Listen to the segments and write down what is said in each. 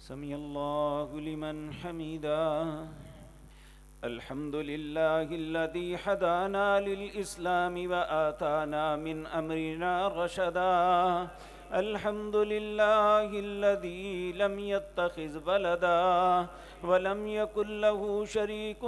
سمع الله لمن حمده. الحمد لله الذي هدانا للإسلام وآتانا من أمرنا رشدا. الحمد لله الذي لم يتخذ ولدا ولم يكن له شريك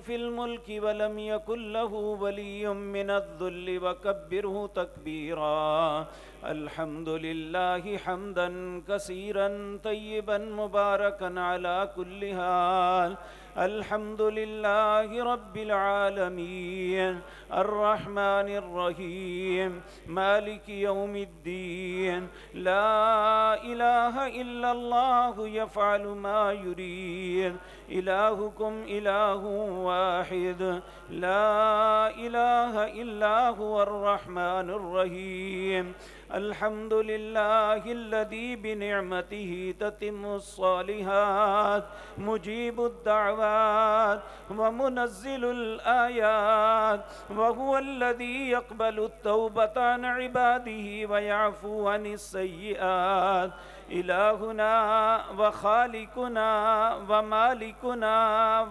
في الملك ولم يكن له ولي من الذل وكبره تكبيرا. الحمد لله حمدا كثيرا طيبا مباركا على كل حال. الحمد لله رب العالمين الرحمن الرحيم مالك يوم الدين. لا إله إلا الله يفعل ما يريد. إلهكم إله واحد لا إله إلا هو الرحمن الرحيم. الحمد لله الذي بنعمته تتم الصالحات مجيب الدعوات ومنزل الآيات، وهو الذي يقبل التوبة عن عباده ويعفو عن السيئات. إلهنا وخالقنا ومالكنا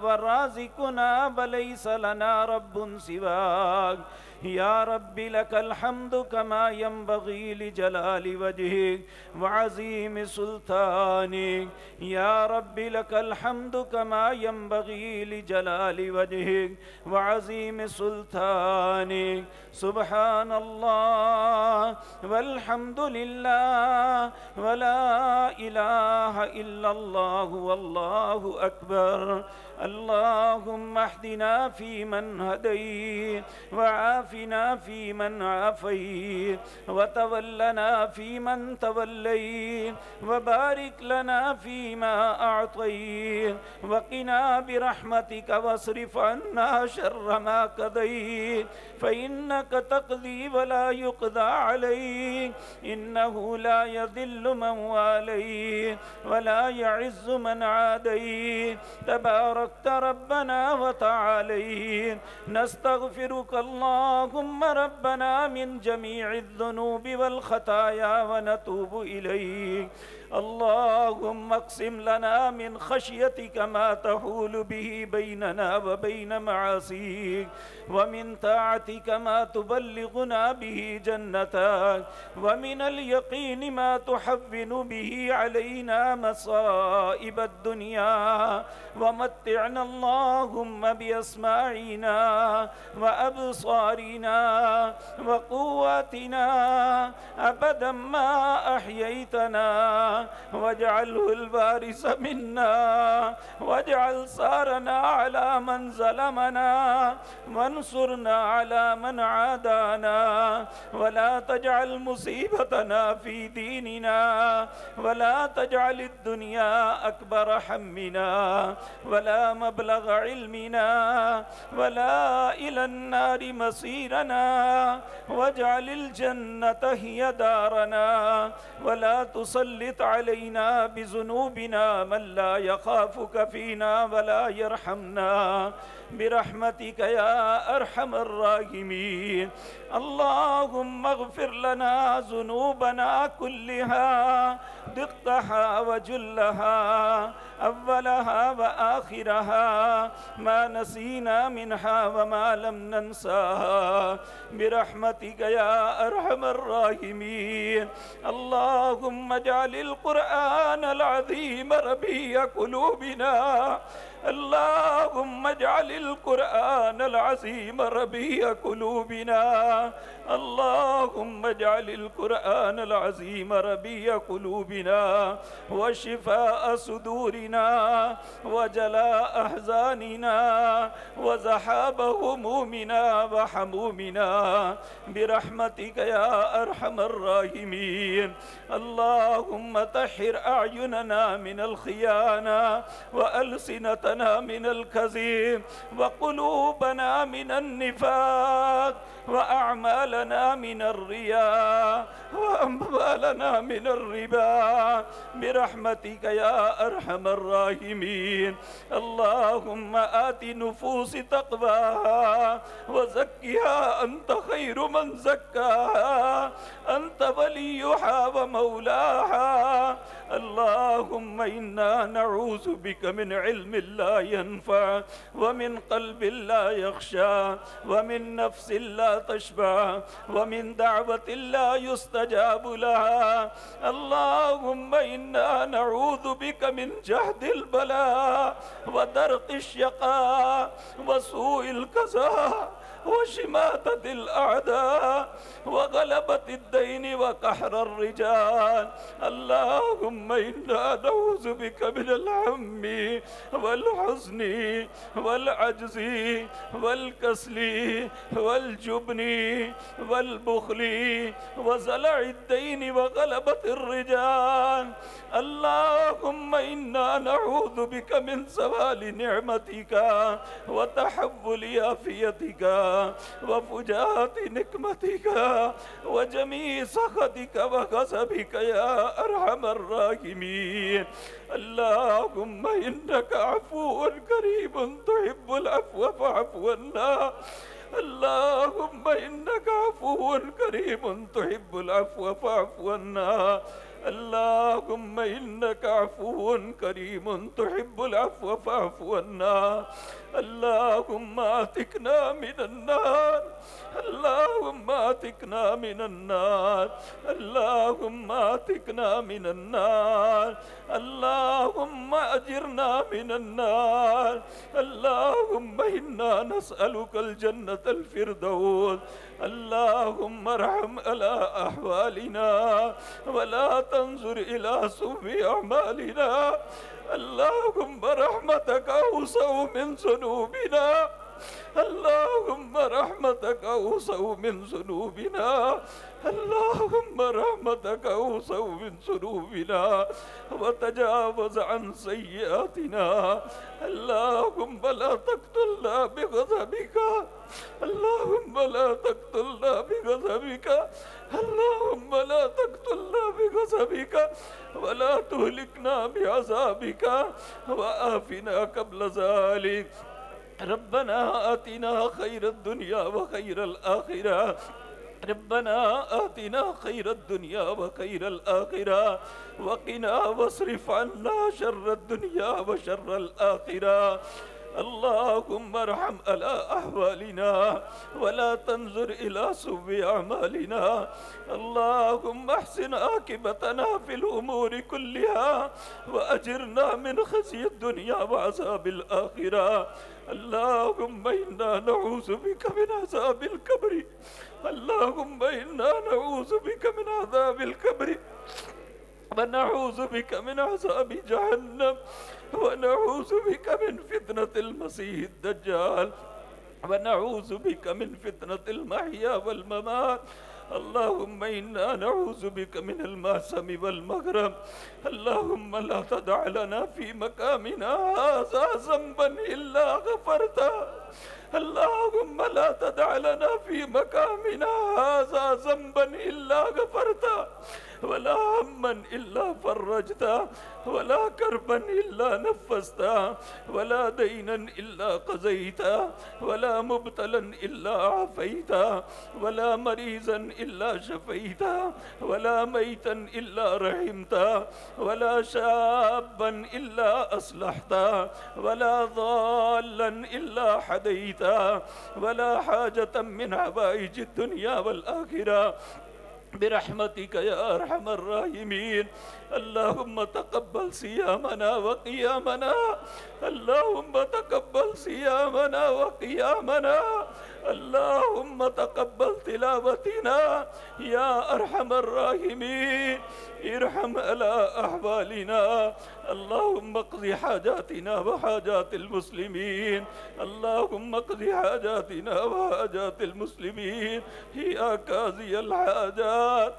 ورازقنا وليس لنا رب سواك. يا رب لك الحمد كما ينبغي لجلال وجهك وعظيم سلطانك. يا رب لك الحمد كما ينبغي لجلال وجهك وعظيم سلطانك. سبحان الله والحمد لله ولا إله إلا الله والله أكبر. اللهم اهدنا فيمن هديت وعافنا فيمن عافيت وتولنا فيمن توليت وبارك لنا فيما أعطيت وقنا برحمتك واصرف عنا شر ما قضيت فإنك تقضي ولا يقضى عليك إنه لا يذل من واليت ولا يعز من عاديت. تباركت ربنا وتعاليت. نستغفرك اللهم ربنا من جميع الذنوب والخطايا ونتوب إليك. اللهم اقسم لنا من خشيتك ما تحول به بيننا وبين معاصيك، ومن طاعتك ما تبلغنا به جنتك، ومن اليقين ما تحون به علينا مصائب الدنيا. ومتعنا اللهم بأسماعنا وأبصارنا وقواتنا أبدا ما أحييتنا، واجعله الوارث منا، واجعل ثارنا على من ظلمنا، وانصرنا على من عادانا، ولا تجعل مصيبتنا في ديننا، ولا تجعل الدنيا أكبر همنا ولا مبلغ علمنا ولا إلى النار مصيرنا، واجعل الجنة هي دارنا، ولا تسلط علينا بذنوبنا من لا يخافك فينا ولا يرحمنا برحمتك يا أرحم الراحمين. اللهم اغفر لنا ذنوبنا كلها دقها وجلها أولها وآخرها ما نسينا منها وما لم ننساها برحمتك يا أرحم الراحمين. اللهم اجعل القرآن العظيم ربيع قلوبنا. اللهم اجعل القرآن العظيم ربيع قلوبنا. اللهم اجعل القرآن العظيم ربيع قلوبنا وشفاء صدورنا وجلاء أحزاننا وذهاب همومنا وحمومنا برحمتك يا أرحم الراحمين. اللهم طهر أعيننا من الخيانة وألسنة ألسنتنا من الكذب وقلوبنا من النفاق وأعمالنا من الرياء وأموالنا من الربا برحمتك يا أرحم الراحمين. اللهم آت نفوس تقواها وزكها أنت خير من زكاها أنت وليها ومولاها. اللهم إنا نعوذ بك من علم لا ينفع ومن قلب لا يخشى ومن نفس لا تشبع ومن دعوة لا يستجاب لها. اللهم إنا نعوذ بك من جهد البلاء ودرق الشقاء وسوء القضاء وشماتة الأعداء وغلبة الدين وقهر الرجال. اللهم إنا نعوذ بك من الهم والحزن والعجز والكسل والجبن والبخل وزلع الدين وغلبة الرجال. اللهم إنا نعوذ بك من زوال نعمتك وتحول عافيتك وفجاءة نقمتك وجميع سخطك وغضبك يا أرحم الراحمين. اللهم إنك عفو كريم تحب العفو فاعف عنا. اللهم إنك عفو كريم تحب العفو فاعف عنا. اللهم إنك عفو كريم تحب العفو فاعف عنا. اللهم آتكنا من النار. اللهم آتكنا من النار. اللهم آتكنا من النار. اللهم أجرنا من النار. اللهم إنا نسألك الجنة الفردوس. اللهم ارحم على أحوالنا ولا تنظر إلى سوء أعمالنا. اللهم رحمتك أوسع من ذنوبنا. اللهم رحمتك أوسع من ذنوبنا. اللهم رحمتك أوسع من ذنوبنا وتجاوز عن سيئاتنا. اللهم لا تقتلنا بغضبك. اللهم لا تقتلنا بغضبك. اللهم لا تقتلنا بغضبك ولا تهلكنا بعذابك وآفنا قبل ذلك. ربنا آتنا خير الدنيا وخير الآخرة. ربنا آتنا خير الدنيا وخير الآخرة وقنا واصرف عنا شر الدنيا وشر الآخرة. اللهم ارحم على أحوالنا ولا تنظر إلى سوء أعمالنا. اللهم احسن عاقبتنا في الأمور كلها وأجرنا من خزي الدنيا وعذاب الآخرة. اللهم إنا نعوذ بك من عذاب القبر. اللهم إنا نعوذ بك من عذاب القبر ونعوذ بك من عذاب جهنم ونعوذ بك من فتنة المسيح الدجال ونعوذ بك من فتنة المحيا والممات. اللهم إنا نعوذ بك من المأثم والمغرم. اللهم لا تدع لنا في مقامنا هذا ذنبا إلا غفرته. اللهم لا تدع لنا في مقامنا هذا ذنبا إلا غفرته ولا هما إلا فرجته ولا كربا إلا نفسته ولا دينا إلا قضيته ولا مبتلا إلا عافيته ولا مريضا إلا شفيته ولا ميتا إلا رحمته ولا شابا إلا أصلحته ولا ضالا إلا هديته ولا حاجة من حوائج الدنيا والآخرة برحمتك يا أرحم الراحمين. اللهم تقبل صيامنا وقيامنا. اللهم تقبل صيامنا وقيامنا. अल्लाहुम्मा तक़ब्बल तिलावतिना या अरहमर राहिमीन, इरहम अला अहवालिना, अल्लाहुम्मा क़ज़ी हाजातिना व हाजातिल मुस्लिमीन, अल्लाहुम्मा क़ज़ी हाजातिना व हाजातिल मुस्लिमीन, या क़ाज़ियल हाजात,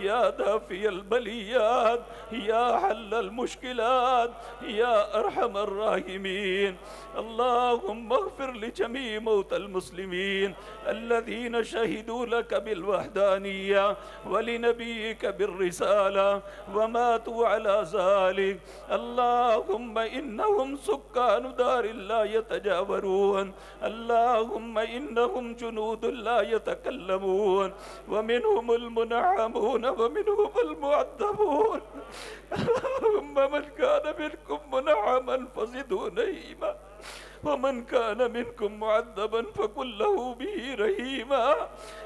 या दाफ़ियल बलियात, या हल्लल मुश्किलात, या अरहमर राहिमीन। अल्लाहुम्मा अग़फ़िर लिजमी मौतल मुस्लिमीन अल्लज़ीना शहिदू लक बिल वहदानिय्या व लिनबिय्यिक बिर्रिसाला व मातू अला ज़ालिक। अल्लाहुम्मा इन्नहुम सुक्कानु दारिल ला यतजावरून, अल्लाहुम्मा इन्नहुम जुनूदुल ला यतकल्लमून व मिनहुमुल मुनअमून व मिनहुमुल मुअद्दबून। अल्लाहुम्मा मन कान मिनकुम मुनअमन फज़िदहु नईमा वमन कान मिनकुम मुअद्दबन फकुल लहू बिही रहीमा।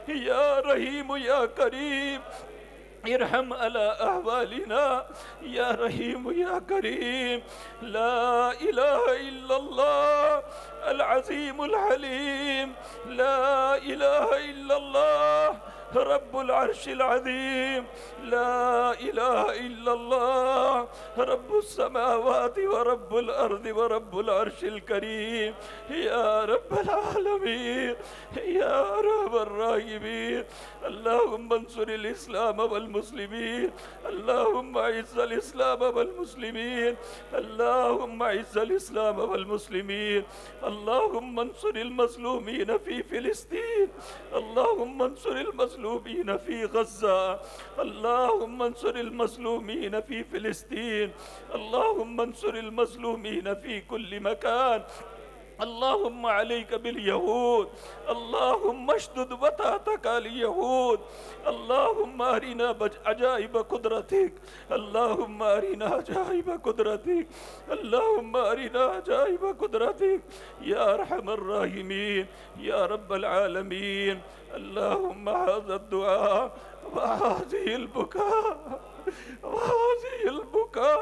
या रहीम या करीम इरहम अला अहवालिना, या रहीम या करीम। ला इलाहा इल्लल्लाह अल अज़ीमुल हलीम, ला इलाहा इल्लल्लाह रब्बुल अर्शिल अज़ीम, ला इलाहा इल्लल्लाह रब्बुस समावाति व रब्बुल अर्दि व रब्बुल अर्शिल करीम। या रब्बल आलमीन, या अरहमर राहिमीन। अल्लाहुम्मा अंसुरिल इस्लाम वल मुस्लिमीन, अल्लाहुम्मा इज़्ज़िल इस्लाम वल मुस्लिमीन, अल्लाहुम्मा इज़्ज़िल इस्लाम वल मुस्लिमीन, अल्लाहुम्मा अंसुरिल मज़लूमीन फ़ी फ़िलिस्तीन, अल्लाहुम्मा अंसुरिल मज़लूमीन फ़ी गज़्ज़ा, अल्लाहुम्मा अंसुरिल मज़लूमीन फ़ी फ़िलिस्तीन, अल्लाहुम्मा अंसुरिल मज़लूमीन फ़ी कुल्लि मकान। अल्लाहुम्मा अलैका बिल यहूद, अल्लाहुम्मा अशदुद वताअतक अल यहूद, अल्लाहुम्मा अरिना अजाइब कुदरतिक, अल्लाहुम्मा अरिना अजाइब कुदरतिक, अल्लाहुम्मा अरिना अजाइब कुदरतिक, या अरहमर राहिमीन, या रब्बल आलमीन। अल्लाहुम्मा हाज़ा दुआ व हाज़िहिल बुका व हाज़िहिल बुका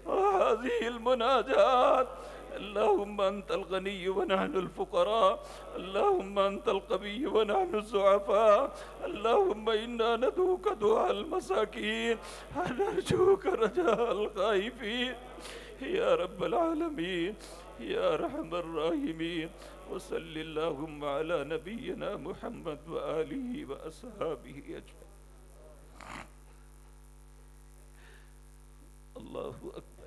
व हाज़िहिल मुनाजात। अल्लाहुम्मा अंतल गनिय्यु व नहनुल फुक़रा, अल्लाहुम्मा अंतल क़विय्यु व नहनु ज़ुअफ़ा, अल्लाहुम्मा इन्ना नदऊका दुआअल मसाकीन व नरजूका रजाअल ख़ाइफ़ीन। या रब्बल आलमीन, या अरहमर राहिमीन। व सल्लल्लाहु अला नबिय्यिना मुहम्मद व आलिहि व अस्हाबिहि अजमईन। अल्लाहु अकबर।